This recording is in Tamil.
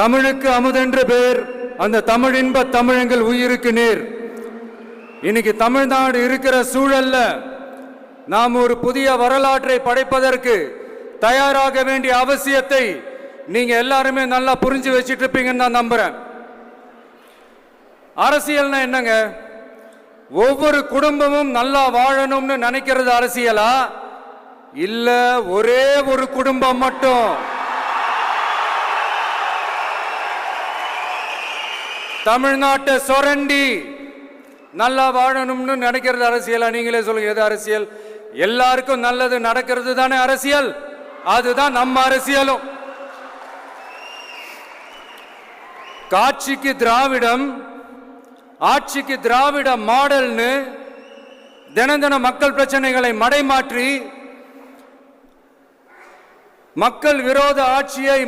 தமிழுக்கு அமுதென்று பேர், அந்த தமிழின்ப தமிழங்கள் உயிருக்கு நேர். இன்னைக்கு தமிழ்நாடு இருக்கிற சூழல்ல நாம் ஒரு புதிய வரலாற்றை படைப்பதற்கு தயாராக வேண்டிய அவசியத்தை நீங்க எல்லாருமே நல்லா புரிஞ்சு வச்சிட்டு இருப்பீங்கன்னு நான் நம்புறேன். அரசியல்னா என்னங்க? ஒவ்வொரு குடும்பமும் நல்லா வாழணும்னு நினைக்கிறது அரசியலா? இல்ல ஒரே ஒரு குடும்பம் மட்டும் தமிழ்நாட்டை சுரண்டி நல்லா வாழணும்னு நினைக்கிறது அரசியலா? நீங்களே சொல்லுங்க, எது அரசியல்? எல்லாருக்கும் நல்லது நடக்கிறது தானே அரசியல். அதுதான் நம்ம அரசியலும். காட்சிக்கு திராவிடம், ஆட்சிக்கு திராவிட மாடல்னு தினம் தினம் மக்கள் பிரச்சனைகளை மடைமாற்றி மக்கள் விரோத ஆட்சியை